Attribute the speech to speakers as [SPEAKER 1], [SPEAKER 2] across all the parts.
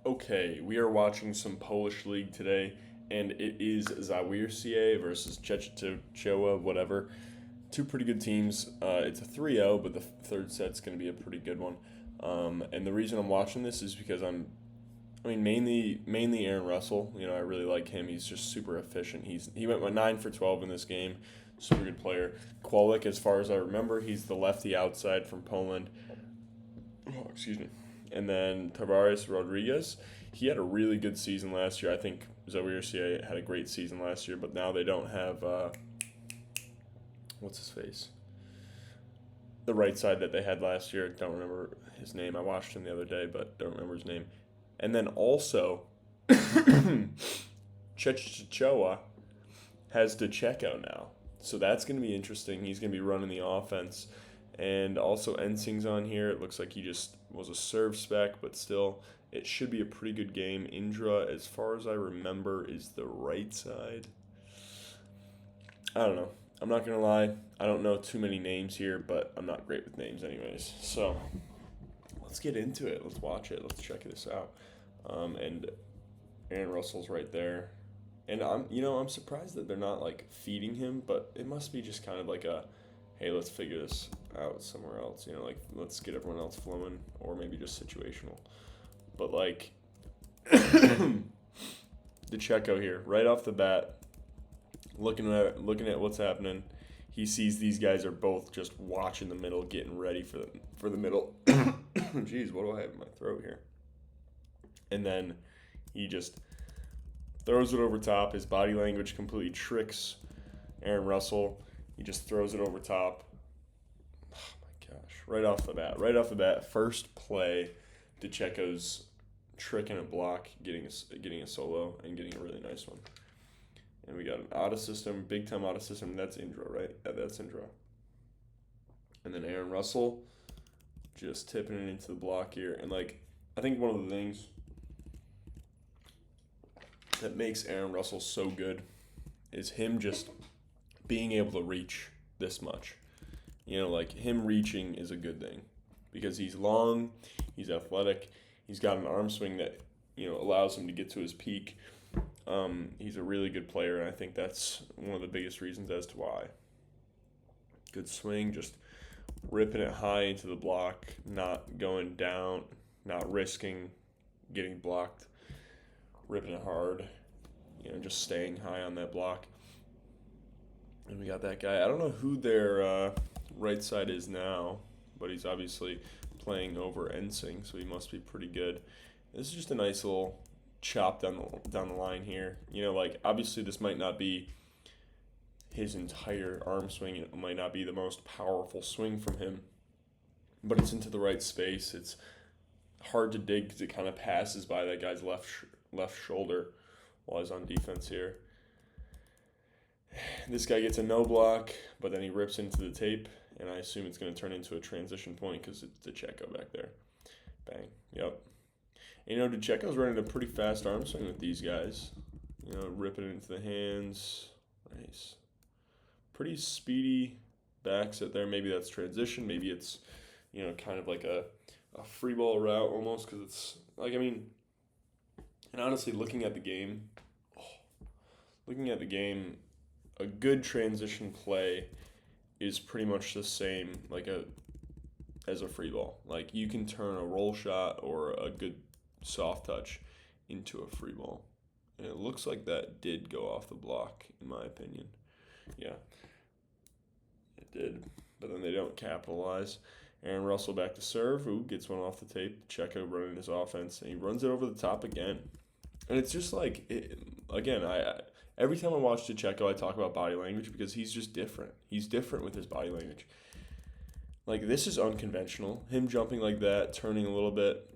[SPEAKER 1] Okay, we are watching some Polish league today, and it is Zawiercie versus Czestochowa, whatever. Two pretty good teams. It's a 3-0, but the third set's going to be a pretty good one. And the reason I'm watching this is because mainly Aaron Russell. I really like him. He's just super efficient. He went 9 for 12 in this game. Super good player. Kwolek, as far as I remember, he's the lefty outside from Poland. Oh, excuse me. And then Tavares Rodriguez, he had a really good season last year. I think Zawiercie had a great season last year, but now they don't have what's his face, the right side that they had last year. Don't remember his name. I watched him the other day, but don't remember his name. And then also, Czestochowa has Dececco now, so that's going to be interesting. He's going to be running the offense. And also Ensing's on here. It looks like he just was a serve spec, but still, it should be a pretty good game. Indra, as far as I remember, is the right side. I don't know. I'm not going to lie. I don't know too many names here, but I'm not great with names anyways. So let's get into it. Let's watch it. Let's check this out. And Aaron Russell's right there. And I'm surprised that they're not like feeding him, but it must be just kind of like a, hey, let's figure this out somewhere else. Let's get everyone else flowing, or maybe just situational. But like, Dececco here, right off the bat, looking at what's happening, he sees these guys are both just watching the middle, getting ready for the middle. Jeez, what do I have in my throat here? And then he just throws it over top. His body language completely tricks Aaron Russell. He just throws it over top. Oh my gosh! Right off the bat, first play, Dececco's tricking a block, getting a solo, and getting a really nice one. And we got an auto system, big time auto system. That's Indra, right? Yeah, that's Indra. And then Aaron Russell just tipping it into the block here. And I think one of the things that makes Aaron Russell so good is him just being able to reach this much. Him reaching is a good thing because he's long, he's athletic, he's got an arm swing that, allows him to get to his peak. He's a really good player, and I think that's one of the biggest reasons as to why. Good swing, just ripping it high into the block, not going down, not risking getting blocked, ripping it hard, just staying high on that block. And we got that guy. I don't know who their right side is now, but he's obviously playing over Ensing, so he must be pretty good. This is just a nice little chop down the line here. Obviously this might not be his entire arm swing. It might not be the most powerful swing from him, but it's into the right space. It's hard to dig because it kind of passes by that guy's left shoulder while he's on defense here. This guy gets a no block, but then he rips into the tape, and I assume it's going to turn into a transition point because it's Dececco back there. Bang. Yep. And, Dececco's running a pretty fast arm swing with these guys. Ripping it into the hands. Nice. Pretty speedy back set there. Maybe that's transition. Maybe it's, kind of like a free ball route almost because it's, and honestly, looking at the game, a good transition play is pretty much the same as a free ball. You can turn a roll shot or a good soft touch into a free ball. And it looks like that did go off the block, in my opinion. Yeah, it did. But then they don't capitalize. Aaron Russell back to serve. Ooh, gets one off the tape. Dececco running his offense, and he runs it over the top again. And it's just every time I watch Dececco, I talk about body language because he's just different. He's different with his body language. This is unconventional. Him jumping like that, turning a little bit,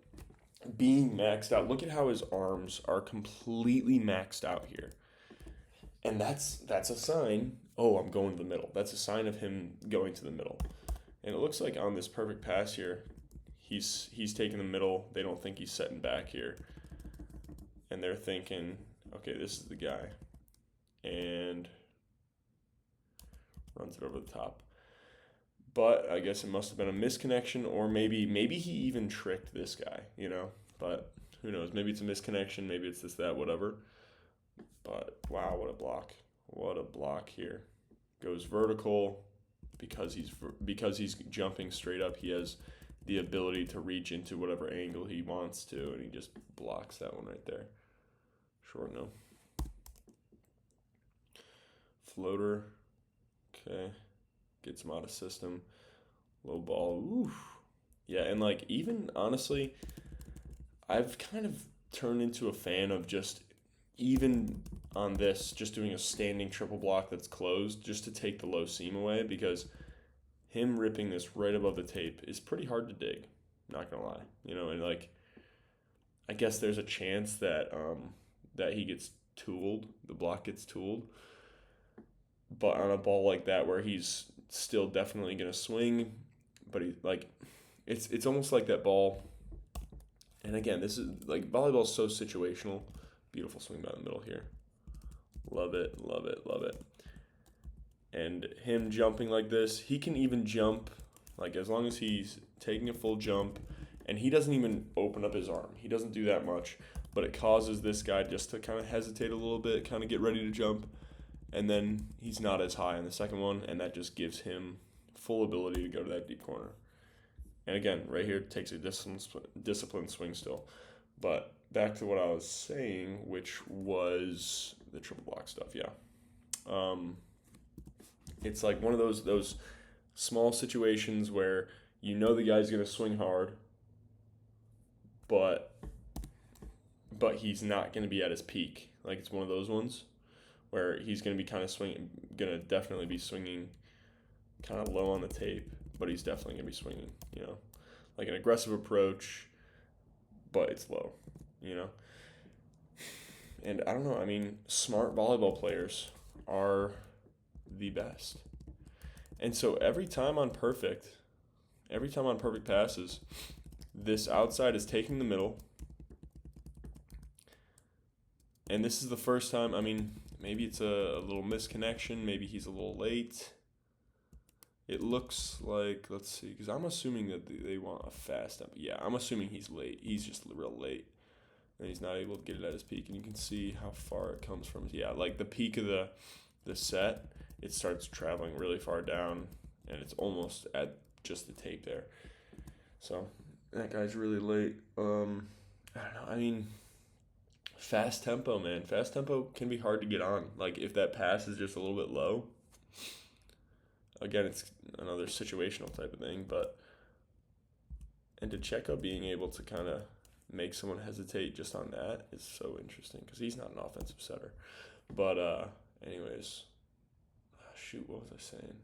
[SPEAKER 1] being maxed out. Look at how his arms are completely maxed out here. And that's a sign, I'm going to the middle. That's a sign of him going to the middle. And it looks like on this perfect pass here, he's taking the middle. They don't think he's setting back here. And they're thinking, okay, this is the guy. And runs it over the top. But I guess it must have been a misconnection, or maybe he even tricked this guy, But Who knows? Maybe it's a misconnection. Maybe it's this, that, whatever. But wow, what a block! What a block here. Goes vertical because he's jumping straight up. He has the ability to reach into whatever angle he wants to, and he just blocks that one right there. Short no. Floater. Okay. Gets him out of system. Low ball. Oof. Yeah, and like even honestly, I've kind of turned into a fan of just even on this, just doing a standing triple block that's closed just to take the low seam away, because him ripping this right above the tape is pretty hard to dig. Not gonna lie, and like I guess there's a chance that that he gets tooled, the block gets tooled, but on a ball like that where he's still definitely gonna swing, but he like it's almost like that ball. And again, this is like volleyball is so situational. Beautiful swing by the middle here. Love it, love it, love it. And him jumping like this, he can even jump, like as long as he's taking a full jump, and he doesn't even open up his arm. He doesn't do that much, but it causes this guy just to kind of hesitate a little bit, kind of get ready to jump, and then he's not as high in the second one, and that just gives him full ability to go to that deep corner. And again, right here, takes a disciplined swing still. But back to what I was saying, which was the triple block stuff, yeah. It's like one of those small situations where the guy's going to swing hard, but he's not going to be at his peak. Like it's one of those ones where he's going to be going to definitely be swinging kind of low on the tape, but he's definitely going to be swinging, like an aggressive approach, but it's low, And I don't know, I mean, smart volleyball players are the best. And so every time on perfect passes, this outside is taking the middle. And this is the first time, I mean, maybe it's a little misconnection, maybe he's a little late. It looks like, let's see, because I'm assuming that they want a fast tempo. Yeah, I'm assuming he's late. He's just real late. And he's not able to get it at his peak. And you can see how far it comes from. Yeah, like the peak of the set, it starts traveling really far down. And it's almost at just the tape there. So that guy's really late. I don't know. I mean, fast tempo, man. Fast tempo can be hard to get on. Like if that pass is just a little bit low. Again, it's another situational type of thing, and Dececco being able to kind of make someone hesitate just on that is so interesting because he's not an offensive setter. But anyways, shoot, what was I saying?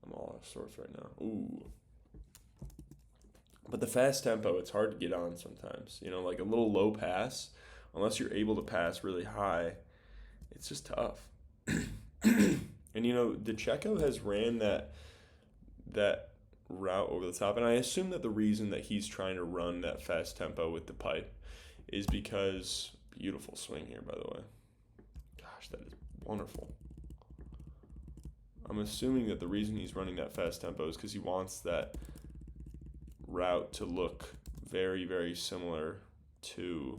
[SPEAKER 1] I'm all out of sorts right now. Ooh. But the fast tempo, it's hard to get on sometimes. Like a little low pass, unless you're able to pass really high, it's just tough. And Dececco has ran that route over the top, and I assume that the reason that he's trying to run that fast tempo with the pipe is because beautiful swing here, by the way. Gosh, that is wonderful. I'm assuming that the reason he's running that fast tempo is because he wants that route to look very, very similar to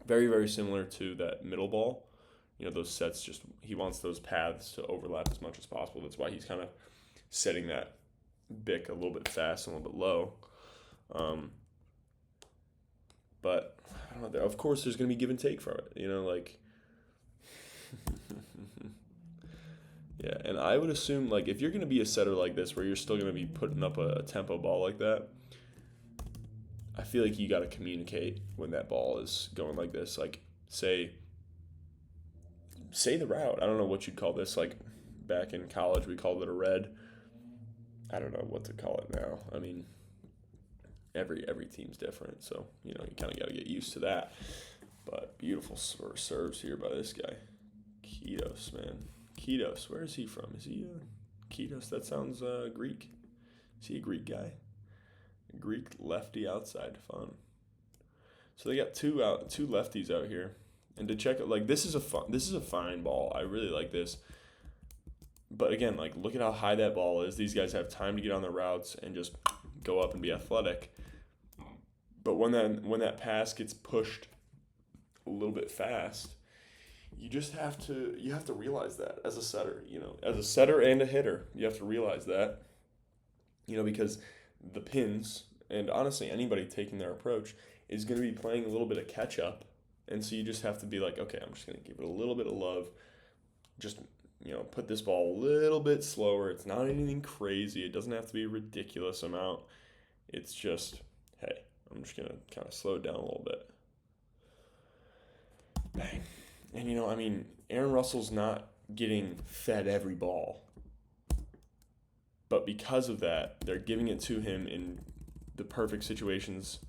[SPEAKER 1] that middle ball. Those sets he wants those paths to overlap as much as possible. That's why he's kind of setting that bic a little bit fast and a little bit low. But I don't know. Of course, there's going to be give and take from it. Like yeah. And I would assume like if you're going to be a setter like this, where you're still going to be putting up a tempo ball like that, I feel like you got to communicate when that ball is going like this. Like say the route. I don't know what you'd call this. Like back in college, we called it a red. I don't know what to call it now. I mean, every team's different, so you kind of got to get used to that. But beautiful serves here by this guy, Kitos, man. Kitos, where is he from? Is he Kitos? That sounds Greek. Is he a Greek guy? Greek lefty outside, fun. So they got two lefties out here. And Dececco, like this is a fine ball. I really like this. But again, like look at how high that ball is. These guys have time to get on their routes and just go up and be athletic. But But when that pass gets pushed a little bit fast, you have to realize that as a setter, as a setter and a hitter, you have to realize that, because the pins and honestly anybody taking their approach is going to be playing a little bit of catch up, and so you just have to be like, okay, I'm just going to give it a little bit of love, just put this ball a little bit slower. It's not anything crazy. It doesn't have to be a ridiculous amount. It's just, hey, I'm just going to kind of slow it down a little bit. Bang. And, Aaron Russell's not getting fed every ball. But because of that, they're giving it to him in the perfect situations,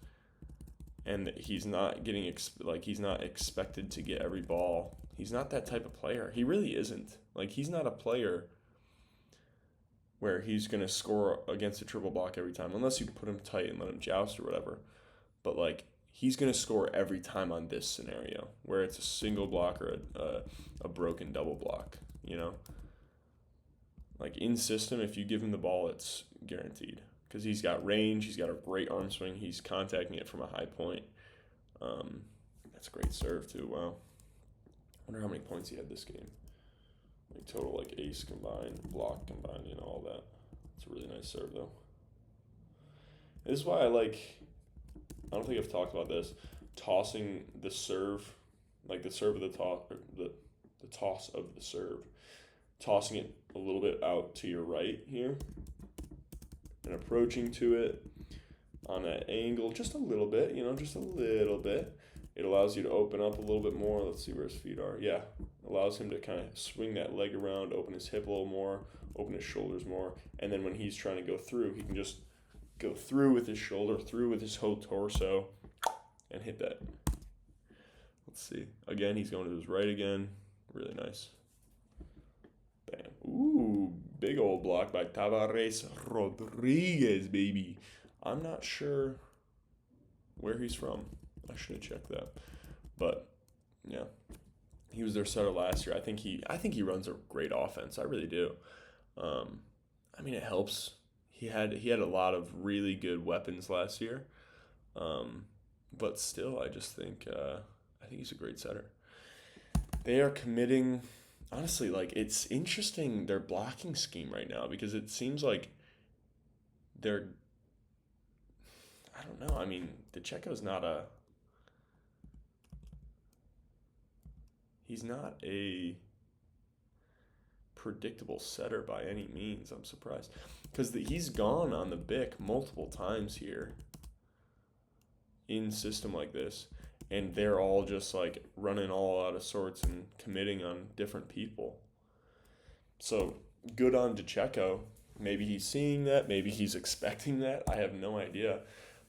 [SPEAKER 1] and he's not getting, he's not expected to get every ball. He's not that type of player. He really isn't. He's not a player where he's going to score against a triple block every time, unless you put him tight and let him joust or whatever. But, he's going to score every time on this scenario, where it's a single block or a broken double block, in system, if you give him the ball, it's guaranteed. Because he's got range, he's got a great arm swing, he's contacting it from a high point. That's a great serve, too, wow. I wonder how many points he had this game. Total, ace combined, block combined, all that. It's a really nice serve, though. This is why I don't think I've talked about this, tossing the serve, the serve of the toss, or the toss of the serve, tossing it a little bit out to your right here, and approaching to it on an angle just a little bit, just a little bit. It allows you to open up a little bit more. Let's see where his feet are. Yeah, allows him to kind of swing that leg around, open his hip a little more, open his shoulders more, and then when he's trying to go through, he can just go through with his shoulder, through with his whole torso, and hit that. Let's see. Again, he's going to his right again. Really nice. Bam. Ooh, big old block by Tavares Rodriguez, baby. I'm not sure where he's from. I should have checked that. But, yeah. He was their setter last year. I think he runs a great offense. I really do. It helps. He had a lot of really good weapons last year, but still, I just think he's a great setter. They are committing, honestly, it's interesting their blocking scheme right now, because it seems like they're, I don't know. Dececco's he's not a predictable setter by any means. I'm surprised, because he's gone on the Bic multiple times here in system like this, and they're all just running all out of sorts and committing on different people. So good on Dececco. Maybe he's seeing that, maybe he's expecting that, I have no idea.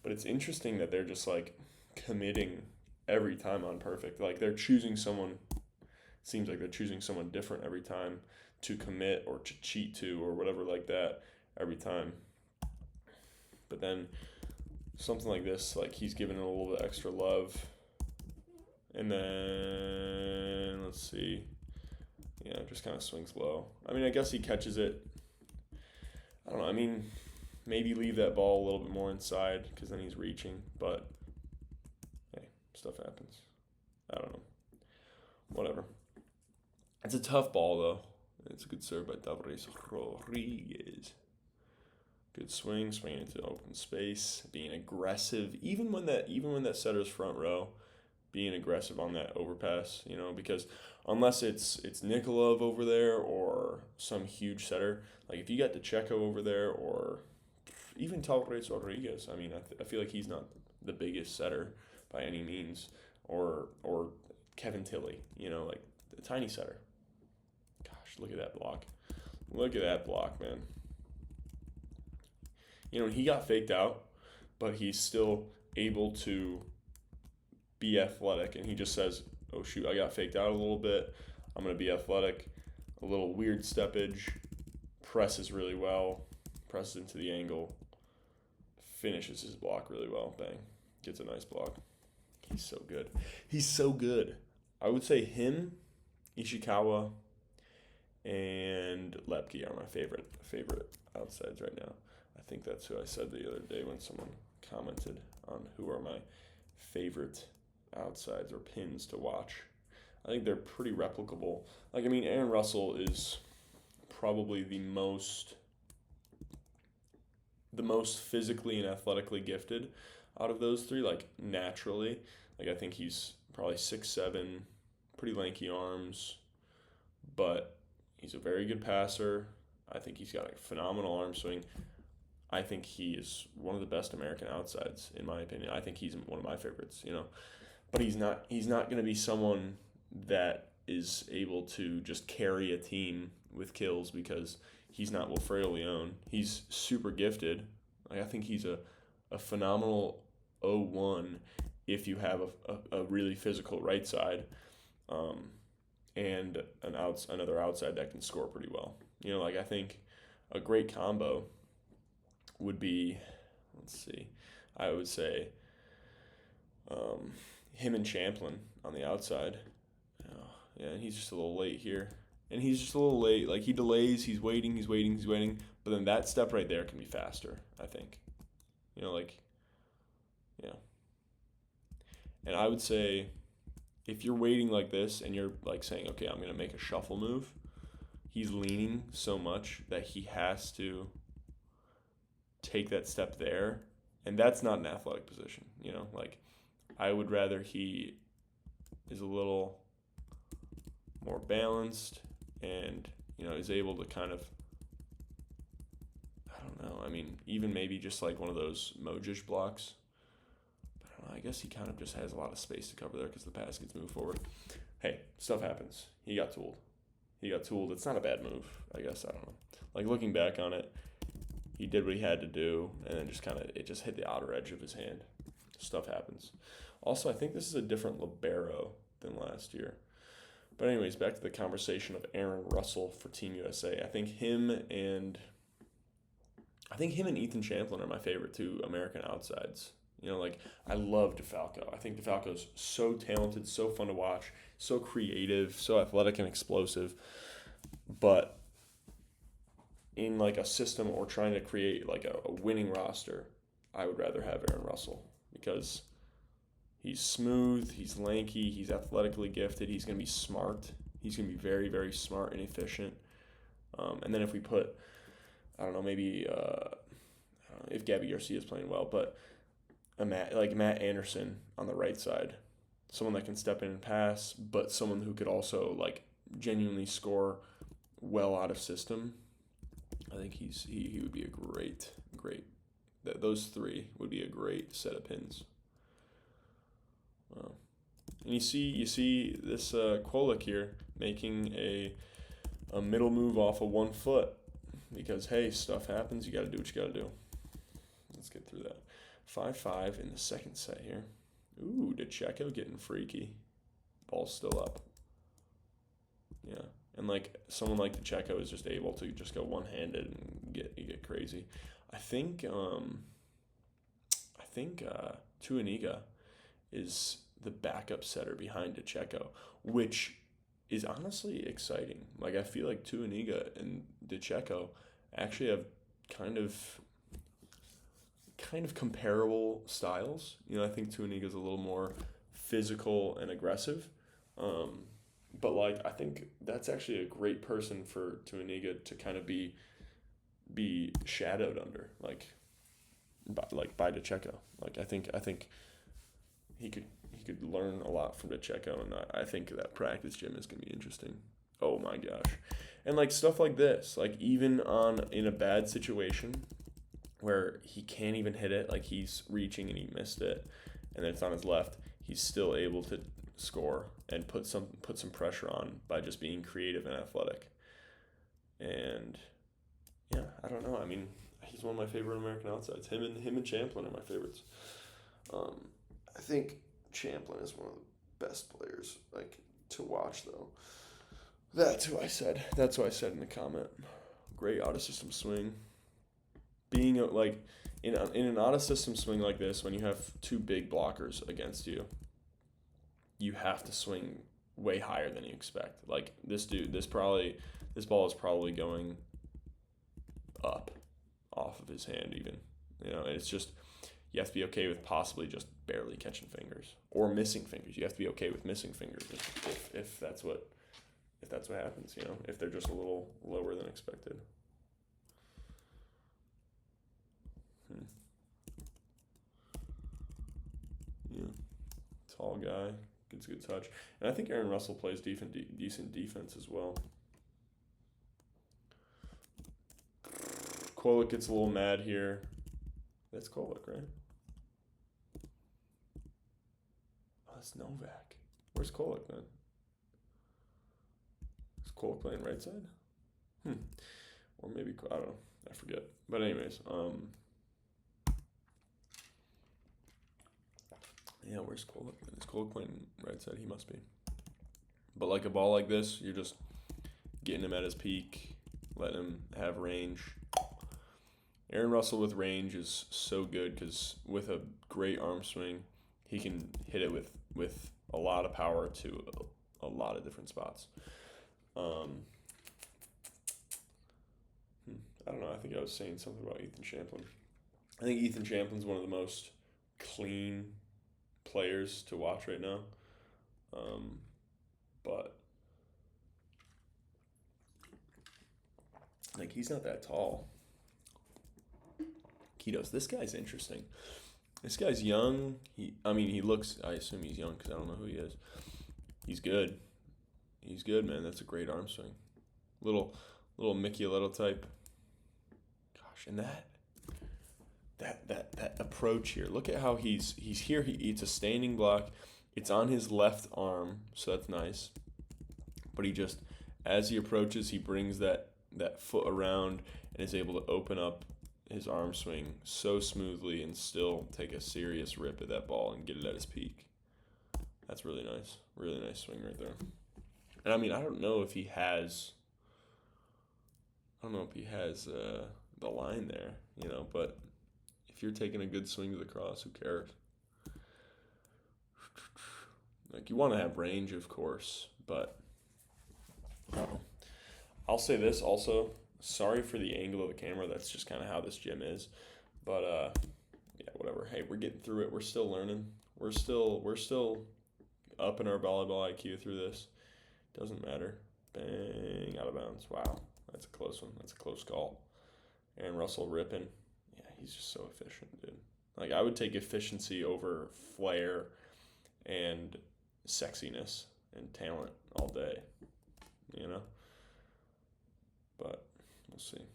[SPEAKER 1] But it's interesting that they're just committing every time on perfect. They're choosing someone, seems like they're choosing someone different every time to commit or to cheat to or whatever like that every time. But then something like this, he's giving it a little bit extra love. And then, let's see. Yeah, just kind of swings low. I guess he catches it. I don't know. Maybe leave that ball a little bit more inside, because then he's reaching. But, hey, stuff happens. I don't know. Whatever. It's a tough ball, though. It's a good serve by Tavares Rodriguez. Good swing, swinging into open space, being aggressive, even when that setter's front row, being aggressive on that overpass, because unless it's Nikolov over there or some huge setter, if you got Dececco over there or even Tavares Rodriguez, I feel like he's not the biggest setter by any means, or Kevin Tilley, the tiny setter. Gosh, look at that block. Look at that block, man. He got faked out, but he's still able to be athletic, and he just says, oh shoot, I got faked out a little bit, I'm going to be athletic, a little weird steppage, presses really well, presses into the angle, finishes his block really well, bang, gets a nice block. He's so good. He's so good. I would say him, Ishikawa, and Lepke are my favorite outsides right now. I think that's who I said the other day when someone commented on who are my favorite outsides or pins to watch. I think they're pretty replicable. Like, I mean, Aaron Russell is probably the most physically and athletically gifted out of those three, like naturally. Like, I think he's probably 6'7", pretty lanky arms, but he's a very good passer. I think he's got a phenomenal arm swing. I think he is one of the best American outsides, in my opinion. I think he's one of my favorites, But he's not going to be someone that is able to just carry a team with kills because he's not Wilfredo Leon. He's super gifted. Like, I think he's a phenomenal 0-1 if you have a really physical right side, and another outside that can score pretty well. I think a great combo would be, I would say him and Champlin on the outside. Yeah, and he's just a little late here. And he's just a little late. Like, he delays, he's waiting. But then that step right there can be faster, I think. Yeah. And I would say if you're waiting like this and you're, like, saying, okay, I'm going to make a shuffle move, he's leaning so much that he has to take that step there. And that's not an athletic position, Like, I would rather he is a little more balanced and, is able to kind of, I don't know, I mean, even maybe just like one of those Mojic blocks. But I don't know, I guess he kind of just has a lot of space to cover there because the pass gets moved forward. Hey, stuff happens. He got tooled. It's not a bad move, I guess. I don't know. Like, looking back on it, he did what he had to do, and then it just hit the outer edge of his hand. Stuff happens. Also, I think this is a different libero than last year. But anyways, back to the conversation of Aaron Russell for Team USA. I think him and Ethan Champlin are my favorite two American outsides. I love Dececco. I think Dececco's so talented, so fun to watch, so creative, so athletic and explosive. But in like a system or trying to create like a winning roster, I would rather have Aaron Russell because he's smooth, he's lanky, he's athletically gifted, he's going to be smart. He's going to be very, very smart and efficient. And then if we put, I don't know, maybe if Gabby Garcia is playing well, but Matt Anderson on the right side, someone that can step in and pass, but someone who could also like genuinely score well out of system. I think he would be a great. Those three would be a great set of pins. Wow. And you see this Kolek here making a middle move off of 1 foot because, hey, stuff happens. You got to do what you got to do. Let's get through that. 5-5 in the second set here. Ooh, Dececco getting freaky. Ball's still up. Yeah. And like someone like Dececco is just able to just go one-handed and get crazy. I think Tuaniga is the backup setter behind Dececco, which is honestly exciting. Like, I feel like Tuaniga and Dececco actually have kind of comparable styles. I think Tuaniga is a little more physical and aggressive. But like, I think that's actually a great person for Tuaniga to kind of be shadowed under, by Dececco. Like, I think he could learn a lot from Dececco, and I think that practice gym is gonna be interesting. Oh my gosh. And like stuff like this, like even in a bad situation where he can't even hit it, like he's reaching and he missed it, and then it's on his left, he's still able to score and put some pressure on by just being creative and athletic. And yeah, I don't know. I mean, he's one of my favorite American outsides. Him and Champlin are my favorites. I think Champlin is one of the best players to watch though. That's who I said in the comment. Great out of system swing. Being in an out of system swing like this, when you have two big blockers against you, you have to swing way higher than you expect. Like this ball is probably going up off of his hand even. It's just you have to be okay with possibly just barely catching fingers or missing fingers. You have to be okay with missing fingers if that's what happens, if they're just a little lower than expected. Yeah, tall guy, gets a good touch, and I think Aaron Russell plays decent defense as well. Kolek gets a little mad here. That's Kolek, right? Oh, that's Novak. Where's Kolek then? Is Kolek playing right side? Or maybe, I don't know. I forget. But anyways, yeah, where's Kolek? Is Kolek playing right side? He must be. But like a ball like this, you're just getting him at his peak, letting him have range. Aaron Russell with range is so good because with a great arm swing, he can hit it with a lot of power to a lot of different spots. I don't know. I think I was saying something about Ethan Champlin. I think Ethan Champlin's one of the most clean players to watch right now. But like he's not that tall. Ketos. This guy's interesting. This guy's young. He looks. I assume he's young because I don't know who he is. He's good. He's good, man. That's a great arm swing. Little Mickey Little type. Gosh, and that approach here. Look at how he's here. It's a standing block. It's on his left arm, so that's nice. But he just, as he approaches, he brings that foot around and is able to open up his arm swing so smoothly and still take a serious rip at that ball and get it at his peak. That's really nice. Really nice swing right there. And I don't know if he has the line there, but if you're taking a good swing to the cross, who cares? Like, you want to have range, of course, but I'll say this also. Sorry for the angle of the camera. That's just kind of how this gym is. But, yeah, whatever. Hey, we're getting through it. We're still learning. We're still up in our volleyball IQ through this. Doesn't matter. Bang, out of bounds. Wow, that's a close one. That's a close call. Aaron Russell ripping. Yeah, he's just so efficient, dude. Like, I would take efficiency over flair and sexiness and talent all day, But we'll see.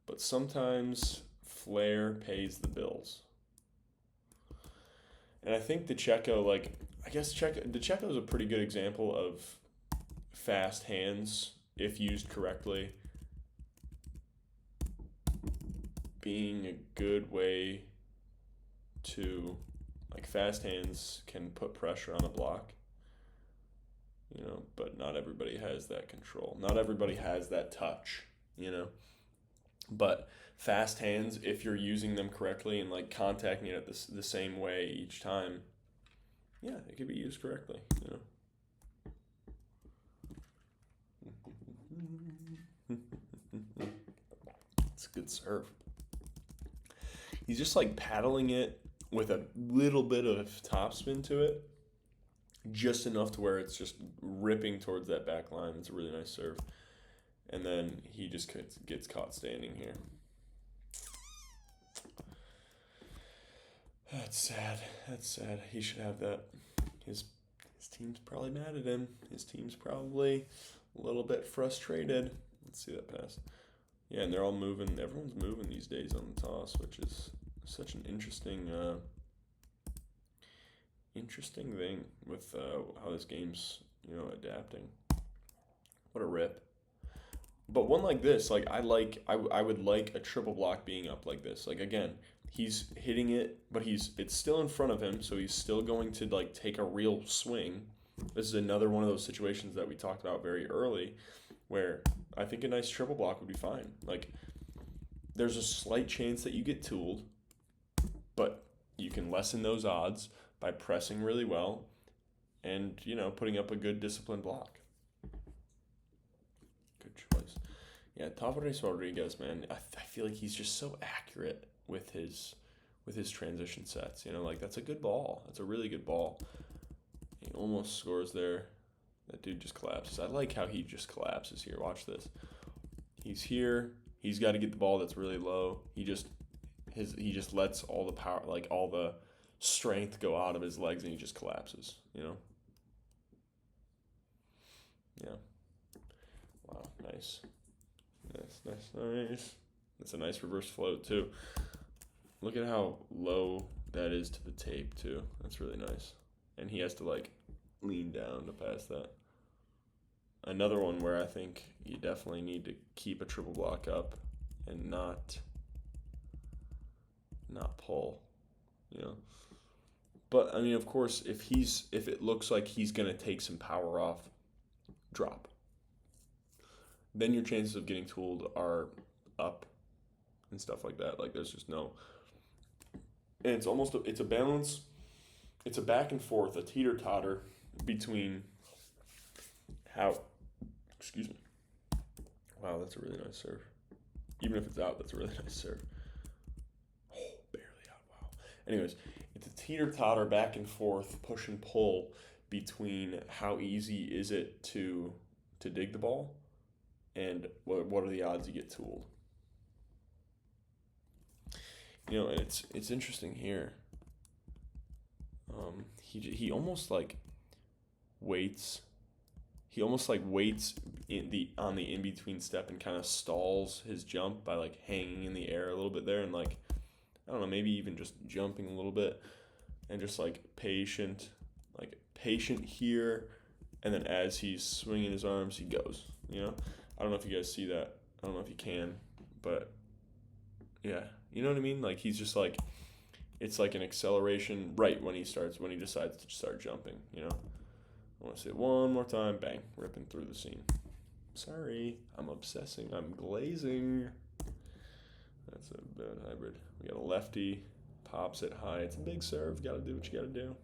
[SPEAKER 1] But sometimes flair pays the bills. And I think Dececco, Dececco is a pretty good example of fast hands, if used correctly, being a good way to, fast hands can put pressure on a block, but not everybody has that control. Not everybody has that touch, But fast hands, if you're using them correctly and contacting it the same way each time, yeah, it could be used correctly, It's a good serve. He's just paddling it with a little bit of topspin to it, just enough to where it's just ripping towards that back line. It's a really nice serve. And then he just gets caught standing here. That's sad. He should have that. His team's probably mad at him. His team's probably a little bit frustrated. Let's see that pass. Yeah, and they're all moving. Everyone's moving these days on the toss, which is such an interesting thing with how this game's adapting. What a rip. But one like this, I would like a triple block being up like this. Again, he's hitting it, but it's still in front of him, so he's still going to take a real swing. This is another one of those situations that we talked about very early, where I think a nice triple block would be fine. There's a slight chance that you get tooled, but you can lessen those odds by pressing really well and, putting up a good disciplined block. Good choice. Yeah, Tavares Rodriguez, man, I feel like he's just so accurate with his with his transition sets. Like that's a good ball. That's a really good ball. He almost scores there. That dude just collapses. I like how he just collapses here. Watch this. He's here. He's got to get the ball that's really low. He just lets all the power, like all the strength go out of his legs, and he just collapses. Yeah. Wow. Nice. Nice. That's a nice reverse float too. Look at how low that is to the tape too. That's really nice. And he has to like lean down to pass that. Another one where I think you definitely need to keep a triple block up and not pull, But I mean, of course, if it looks like he's gonna take some power off, drop. Then your chances of getting tooled are up and stuff like that. Like there's just no. And it's a balance. It's a back and forth, a teeter-totter between how. Excuse me. Wow, that's a really nice serve. Even if it's out, that's a really nice serve. Oh, barely out. Wow. Anyways, it's a teeter-totter back and forth, push and pull between how easy is it to dig the ball and what are the odds you get tooled. And it's interesting here. He almost like waits. He almost like waits on the in between step and kind of stalls his jump by like hanging in the air a little bit there and like I don't know, maybe even just jumping a little bit and just like patient here, and then as he's swinging his arms he goes. I don't know if you guys see that. I don't know if you can, but yeah, you know what I mean? Like he's just like it's like an acceleration right when he decides to start jumping. I want to say it one more time. Bang. Ripping through the seam. Sorry. I'm obsessing. I'm glazing. That's a bad hybrid. We got a lefty. Pops it high. It's a big serve. Got to do what you got to do.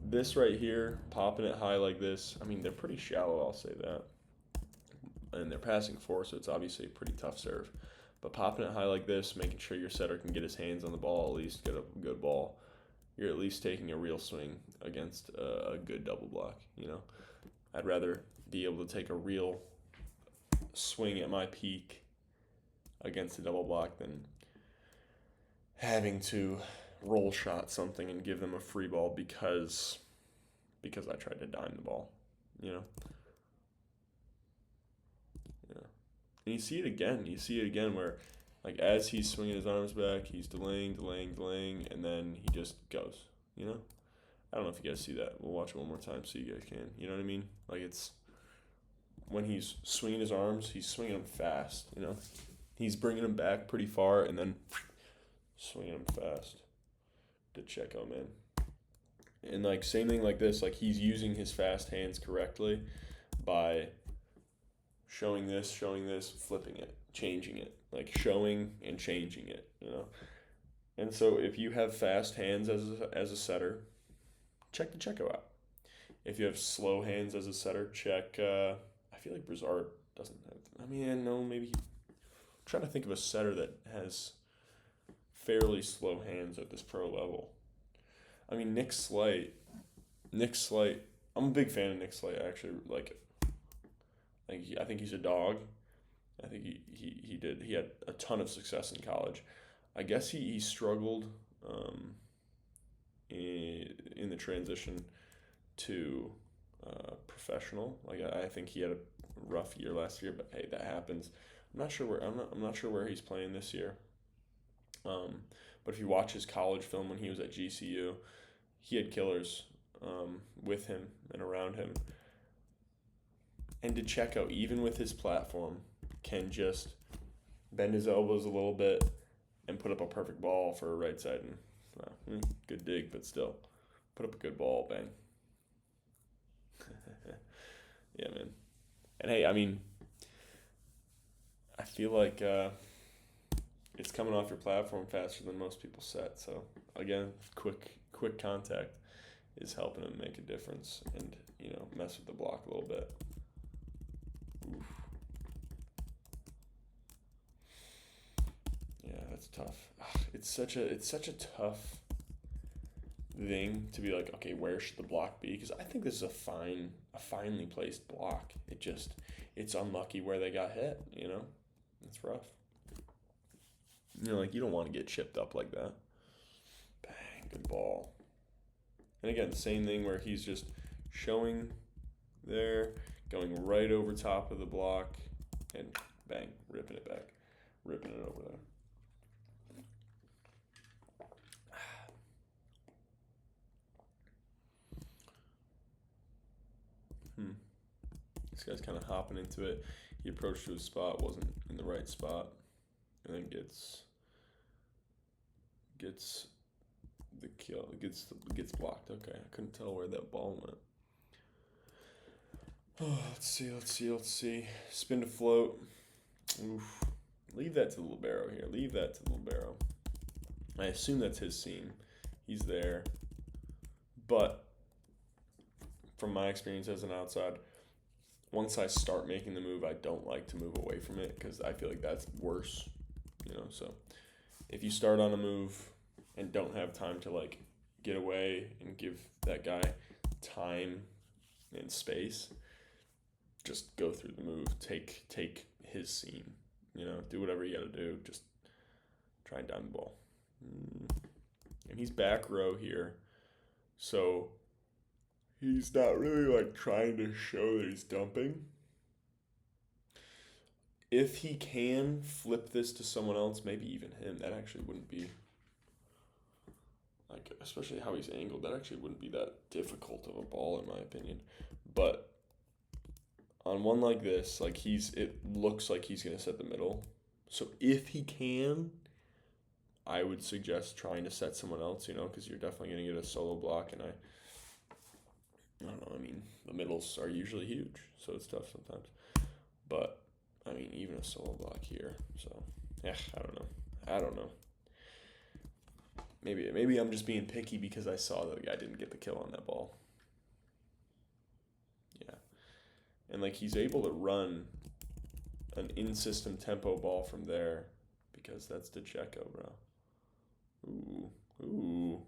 [SPEAKER 1] This right here, popping it high like this. I mean, they're pretty shallow, I'll say that. And they're passing four, so it's obviously a pretty tough serve. But popping it high like this, making sure your setter can get his hands on the ball, at least get a good ball. You're at least taking a real swing against a good double block, I'd rather be able to take a real swing at my peak against a double block than having to roll shot something and give them a free ball because I tried to dime the ball, Yeah. And you see it again where like as he's swinging his arms back, he's delaying, and then he just goes, I don't know if you guys see that. We'll watch it one more time so you guys can. You know what I mean? Like it's when he's swinging his arms, he's swinging them fast, He's bringing them back pretty far and then swinging them fast. Dececco, man. And like same thing like this, like he's using his fast hands correctly by showing this, flipping it, changing it, like showing and changing it, And so if you have fast hands as a setter, check Dececco out. If you have slow hands as a setter, check. I feel like Brizard doesn't have. I mean, no, maybe. I'm trying to think of a setter that has fairly slow hands at this pro level. I mean, Nick Slight. I'm a big fan of Nick Slight. Actually, I think he's a dog. I think he had a ton of success in college. I guess he struggled in the transition to professional. Like I think he had a rough year last year, but hey, that happens. I'm not sure where he's playing this year. But if you watch his college film when he was at GCU, he had killers with him and around him. And Dececco, even with his platform, can just bend his elbows a little bit and put up a perfect ball for a right side. And good dig, but still, put up a good ball, bang. Yeah, man. And hey, I mean, I feel like it's coming off your platform faster than most people set. So again, quick contact is helping him make a difference and mess with the block a little bit. Oof. Yeah, that's tough. It's such a tough thing to be like, okay, where should the block be? Because I think this is a finely placed block. It's unlucky where they got hit. It's rough. Like you don't want to get chipped up like that. Bang, good ball. And again, same thing where he's just showing there, going right over top of the block, and bang, ripping it back, ripping it over there. This guy's kind of hopping into it. He approached to his spot, wasn't in the right spot, and then gets the kill. Gets blocked. Okay, I couldn't tell where that ball went. Oh, let's see. Spin to float. Oof. Leave that to the libero here. Leave that to the libero. I assume that's his seam. He's there. But from my experience as an outside, once I start making the move, I don't like to move away from it because I feel like that's worse. So if you start on a move and don't have time to like get away and give that guy time and space, just go through the move. Take his seam. Do whatever you got to do. Just try and dime the ball. And he's back row here, so he's not really like trying to show that he's dumping. If he can flip this to someone else, maybe even him, that actually wouldn't be like, especially how he's angled, that actually wouldn't be that difficult of a ball in my opinion. But on one like this, like it looks like he's gonna set the middle. So if he can, I would suggest trying to set someone else, because you're definitely gonna get a solo block, and I don't know. I mean, the middles are usually huge, so it's tough sometimes. But I mean, even a solo block here. So yeah, I don't know. Maybe I'm just being picky because I saw that the guy didn't get the kill on that ball. Yeah. And like he's able to run an in-system tempo ball from there because that's Dececco, bro. Ooh.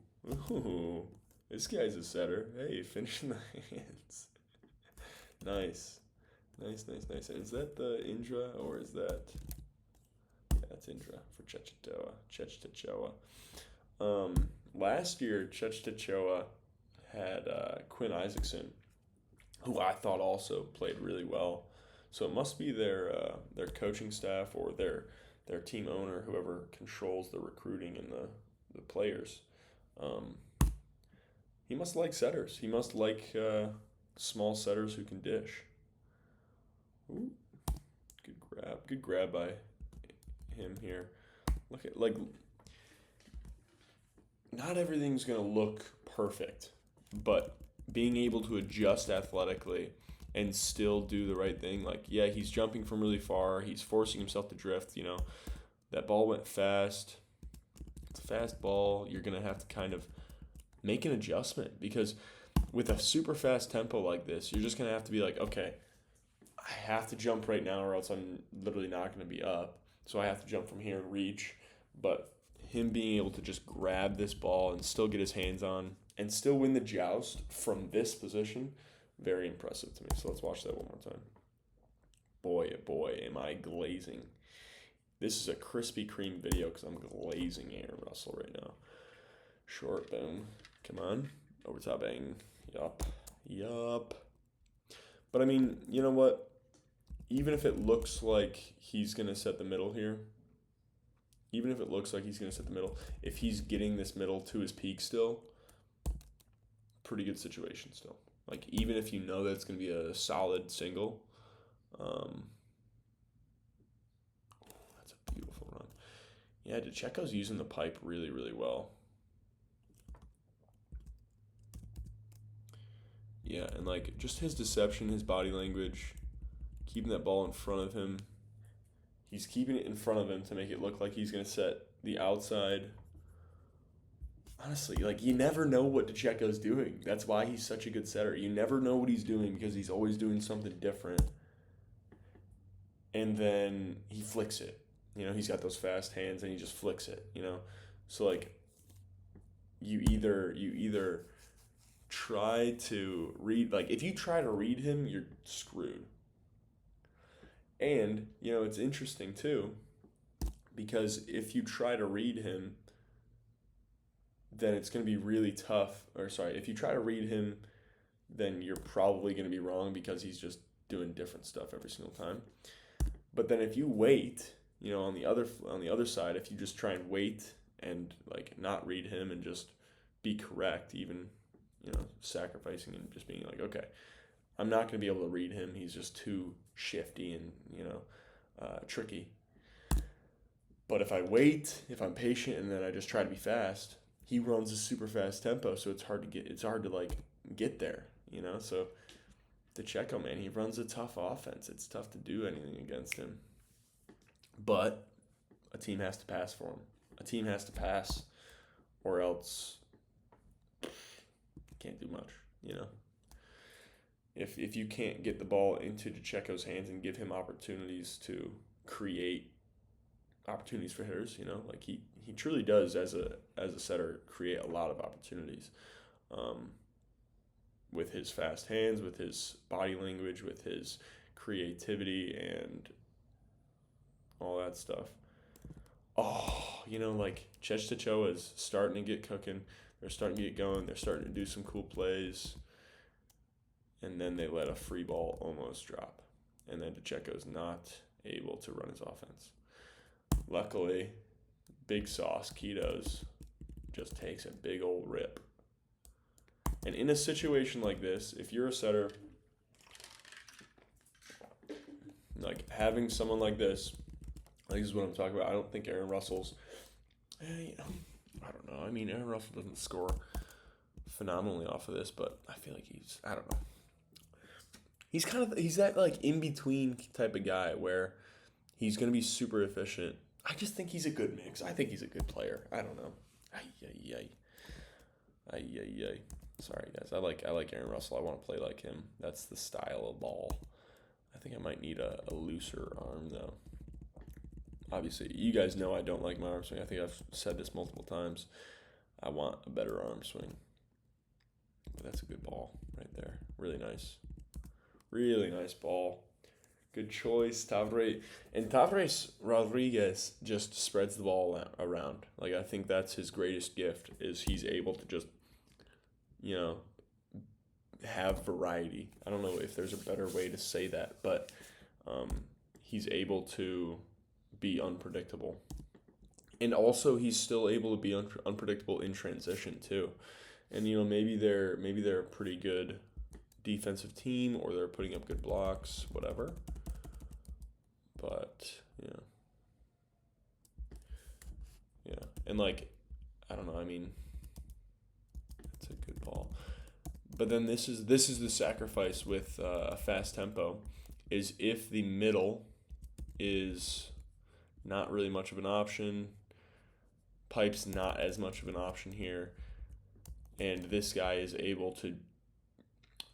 [SPEAKER 1] This guy's a setter. Hey, finishing the hands. Nice. And is that the Indra or is that? Yeah, that's Indra for Czestochowa. Last year, Czestochowa had Quinn Isaacson, who I thought also played really well. So it must be their coaching staff or their team owner, whoever controls the recruiting and the players. He must like setters. He must like small setters who can dish. Ooh, good grab by him here. Look at not everything's gonna look perfect, but being able to adjust athletically and still do the right thing. Like, yeah, he's jumping from really far. He's forcing himself to drift. That ball went fast. It's a fast ball. You're gonna have to kind of make an adjustment because with a super fast tempo like this, you're just gonna have to be like, okay, I have to jump right now or else I'm literally not gonna be up. So I have to jump from here and reach. But him being able to just grab this ball and still get his hands on and still win the joust from this position, very impressive to me. So let's watch that one more time. Boy, oh boy, am I glazing. This is a Krispy Kreme video because I'm glazing Aaron Russel right now. Short, boom. Come on. Over top, bang. Yup. But I mean, you know what? Even if it looks like he's going to set the middle here, if he's getting this middle to his peak still, pretty good situation still. Like, even if you know that it's going to be a solid single, that's a beautiful run. Yeah, Dececco's using the pipe really, really well. Yeah, and like just his deception, his body language, keeping that ball in front of him. He's keeping it in front of him to make it look like he's going to set the outside. Honestly, like, you never know what Dececco's doing. That's why he's such a good setter. You never know what he's doing because he's always doing something different. And then he flicks it. He's got those fast hands and he just flicks it. So like you either try to read, like if you try to read him, you're screwed. And it's interesting too, because if you try to read him, then it's going to be really tough. Or sorry, if you try to read him, then you're probably going to be wrong because he's just doing different stuff every single time. But then if you wait, on the other side, if you just try and wait and like not read him and just be correct, even sacrificing and just being like, okay, I'm not going to be able to read him. He's just too shifty and tricky. But if I wait, if I'm patient, and then I just try to be fast, he runs a super fast tempo, so it's hard to like get there. So Dececco, man, he runs a tough offense. It's tough to do anything against him. But a team has to pass for him. A team has to pass, or else can't do much. If you can't get the ball into Dececco's hands and give him opportunities to create opportunities for hitters, like he truly does as a setter create a lot of opportunities. With his fast hands, with his body language, with his creativity and all that stuff. Oh, like Czestochowa is starting to get cooking. They're starting to get going. They're starting to do some cool plays. And then they let a free ball almost drop. And then Dececco's not able to run his offense. Luckily, Big Sauce Ketos just takes a big old rip. And in a situation like this, if you're a setter, like having someone like this is what I'm talking about. I don't think Aaron Russell's, I don't know. I mean, Aaron Russell doesn't score phenomenally off of this, but I feel like I don't know. He's that like in between type of guy where he's going to be super efficient. I just think he's a good mix. I think he's a good player. I don't know. Sorry guys. I like Aaron Russell. I want to play like him. That's the style of ball. I think I might need a looser arm though. Obviously, you guys know I don't like my arm swing. I think I've said this multiple times. I want a better arm swing. But that's a good ball right there. Really nice. Really nice ball. Good choice, Tavares. And Tavares Rodriguez just spreads the ball around. Like, I think that's his greatest gift, is he's able to just, have variety. I don't know if there's a better way to say that, but he's able to be unpredictable. And also, he's still able to be unpredictable in transition, too. And, maybe they're a pretty good defensive team, or they're putting up good blocks, whatever. But yeah, and like, I don't know. I mean, it's a good ball. But then this is the sacrifice with a fast tempo, is if the middle is not really much of an option, pipe's not as much of an option here, and this guy is able to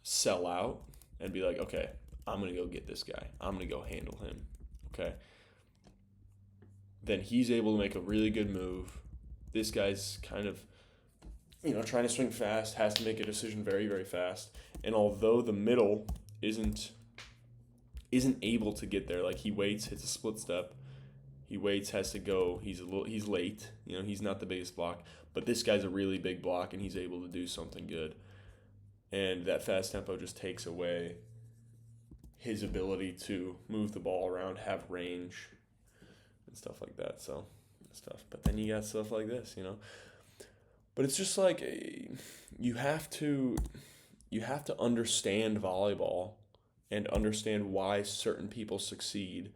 [SPEAKER 1] sell out and be like, okay, I'm going to go get this guy. I'm going to go handle him. Okay. Then he's able to make a really good move. This guy's kind of, trying to swing fast, has to make a decision very, very fast. And although the middle isn't able to get there, like he waits, hits a split step, he waits, has to go, he's late, he's not the biggest block, but this guy's a really big block and he's able to do something good. And that fast tempo just takes away his ability to move the ball around, have range, and stuff like that. So, But then you got stuff like this, But it's just like you have to understand volleyball and understand why certain people succeed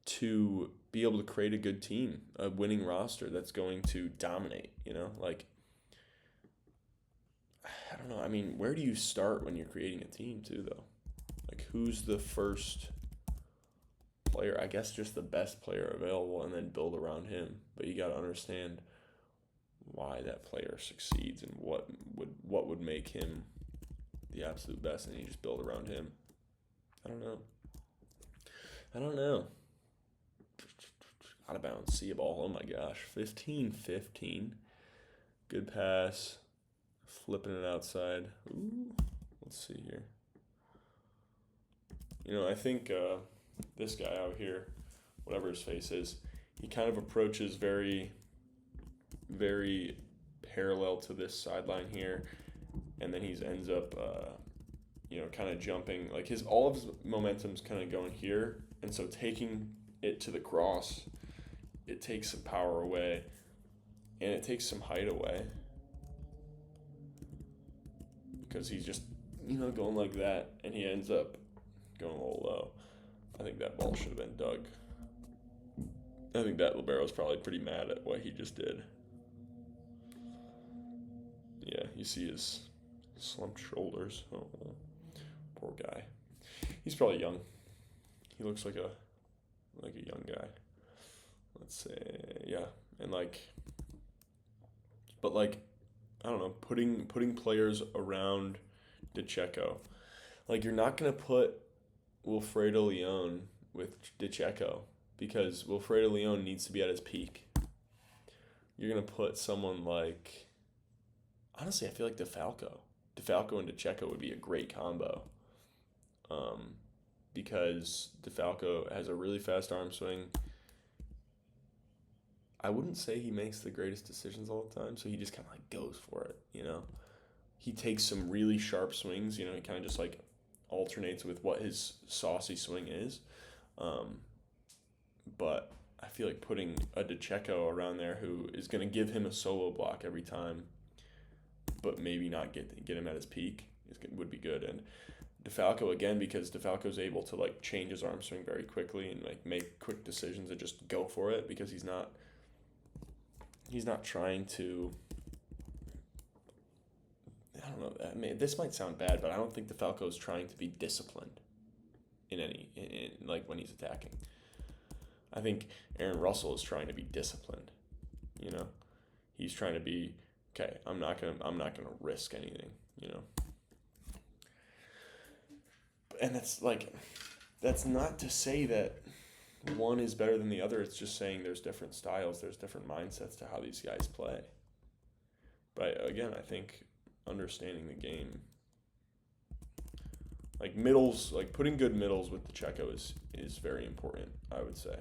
[SPEAKER 1] to be able to create a good team, a winning roster that's going to dominate, Like, I don't know. I mean, where do you start when you're creating a team too, though? Like, who's the first player? I guess just the best player available, and then build around him. But you got to understand why that player succeeds and what would make him the absolute best, and you just build around him. I don't know. out of bounds. See a ball. Oh my gosh. 15-15. Good pass. Flipping it outside. Ooh. Let's see here. I think this guy out here, whatever his face is, he kind of approaches very, very parallel to this sideline here, and then he ends up, kind of jumping. Like all of his momentum's kind of going here, and so taking it to the cross, it takes some power away, and it takes some height away, because he's just, going like that, and he ends up going a little low. I think that ball should have been dug. I think that libero's probably pretty mad at what he just did. Yeah, you see his slumped shoulders. Oh, poor guy. He's probably young. He looks like a young guy. Let's say, yeah, and but I don't know, putting players around Dececco. You're not gonna put Wilfredo Leon with Dececco because Wilfredo Leon needs to be at his peak. You're gonna put someone like, honestly, I feel like Defalco and Dececco would be a great combo. Because Defalco has a really fast arm swing. I wouldn't say he makes the greatest decisions all the time, so he just kind of goes for it, He takes some really sharp swings, he kind of just alternates with what his saucy swing is. But I feel like putting a Dececco around there who is going to give him a solo block every time, but maybe not get him at his peak would be good. And Defalco, again, because Defalco's able to change his arm swing very quickly and make quick decisions and just go for it, because he's not trying to, I don't know, this might sound bad, but I don't think Defalco's trying to be disciplined in when he's attacking. I think Aaron Russel is trying to be disciplined. He's trying to be, okay, I'm not gonna risk anything, And that's not to say that one is better than the other. It's just saying there's different styles, there's different mindsets to how these guys play. But again, I think understanding the game, middles, putting good middles with Dececco is very important, I would say.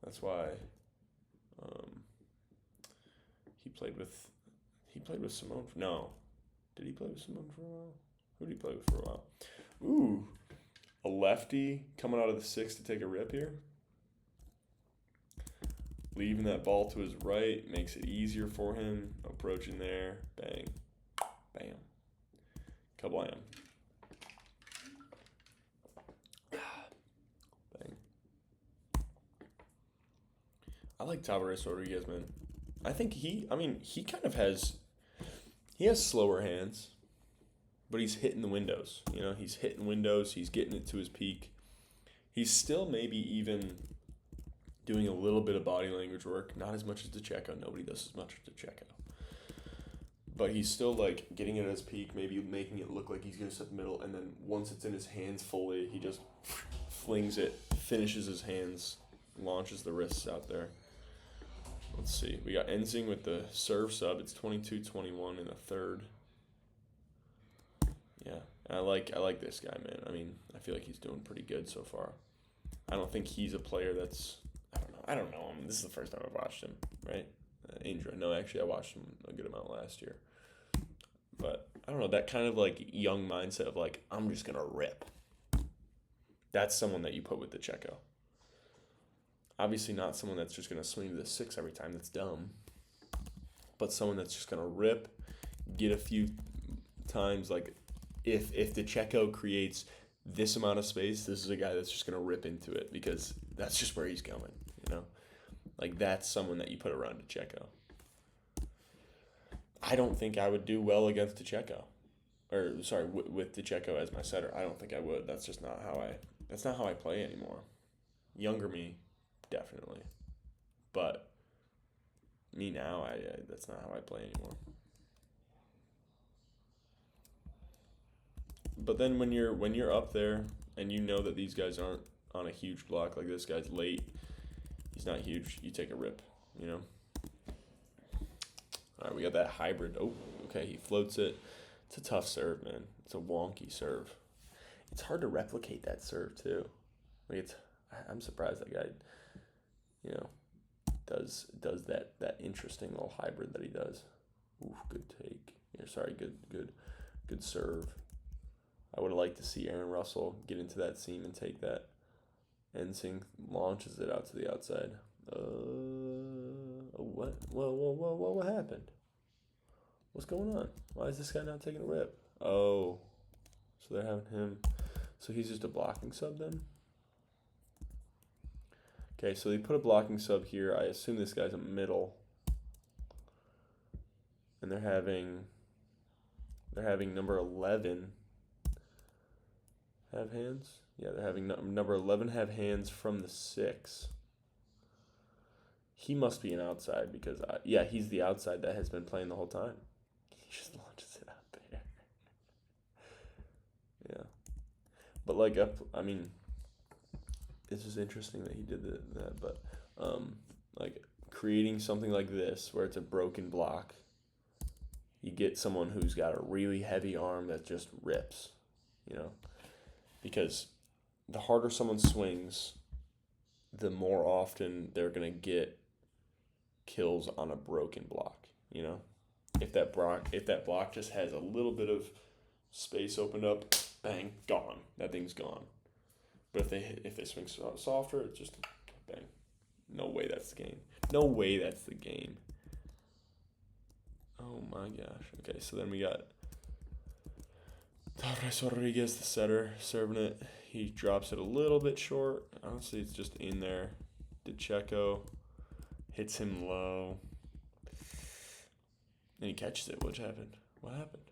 [SPEAKER 1] That's why he played with Simone. No, did he play with Simone for a while? Who did he play with for a while? Ooh, a lefty coming out of the six to take a rip here. Leaving that ball to his right makes it easier for him. Approaching there, bang, bam, kablam. Bang. I like Zawiercie Rodriguez, man. I think he kind of has slower hands, but he's hitting the windows. He's hitting windows. He's getting it to his peak. He's still maybe even doing a little bit of body language work. Not as much as Dececco. Nobody does as much as Dececco. But he's still getting it at his peak, maybe making it look like he's going to set the middle, and then once it's in his hands fully, he just flings it, finishes his hands, launches the wrists out there. Let's see. We got Enzing with the serve sub. It's 22-21 in the third. Yeah, and I like this guy, man. I feel like he's doing pretty good so far. I don't think he's a player that's, I don't know him. This is the first time I've watched him, right? Indra. No, actually, I watched him a good amount last year. But I don't know, that kind of young mindset of I'm just gonna rip. That's someone that you put with Dececco. Obviously, not someone that's just gonna swing to the six every time. That's dumb. But someone that's just gonna rip, get a few times. If Dececco creates this amount of space, this is a guy that's just gonna rip into it because that's just where he's going. That's someone that you put around Dececco. I don't think I would do well against Dececco. With Dececco as my setter. I don't think I would. That's just not how I play anymore. Younger me, definitely. But me now, that's not how I play anymore. But then when you're up there and you know that these guys aren't on a huge block, this guy's late, He's not huge. You take a rip, you know. All right, we got that hybrid. Oh, okay, he floats it. It's a tough serve, man. It's a wonky serve. It's hard to replicate that serve too. Like I'm surprised that guy, you know, does that interesting little hybrid that he does. Ooh, good take. Sorry, good serve. I would have liked to see Aaron Russell get into that seam and take that. NSYNC launches it out to the outside. What? Whoa, what happened? What's going on? Why is this guy not taking a rip? Oh, so they're having him. So he's just a blocking sub then? Okay, so they put a blocking sub here. I assume this guy's a middle. And they're having number 11 have hands. Yeah, they're having number 11 have hands from the 6. He must be an outside because, yeah, he's the outside that has been playing the whole time. He just launches it out there. Yeah. But, like, I mean, it's just interesting that he did that. But, like, creating something like this where it's a broken block, you get someone who's got a really heavy arm that just rips, you know? Because the harder someone swings, the more often they're going to get kills on a broken block, you know? If that block just has a little bit of space opened up, bang, gone. That thing's gone. But if they swing softer, it's just bang. No way that's the game. No way that's the game. Oh my gosh. Okay, so then we got Rodriguez, the setter, serving it. He drops it a little bit short. Honestly, it's just in there. Dececco hits him low. And he catches it. What happened? What happened?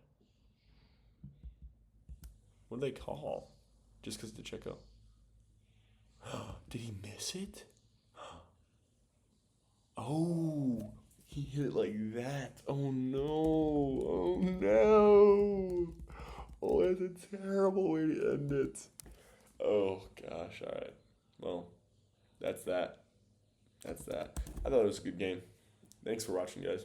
[SPEAKER 1] What did they call? Just because Dececco. Did he miss it? Oh, he hit it like that. Oh no. Oh no. Oh, that's a terrible way to end it. Oh gosh. All right. Well, that's that. I thought it was a good game. Thanks for watching, guys.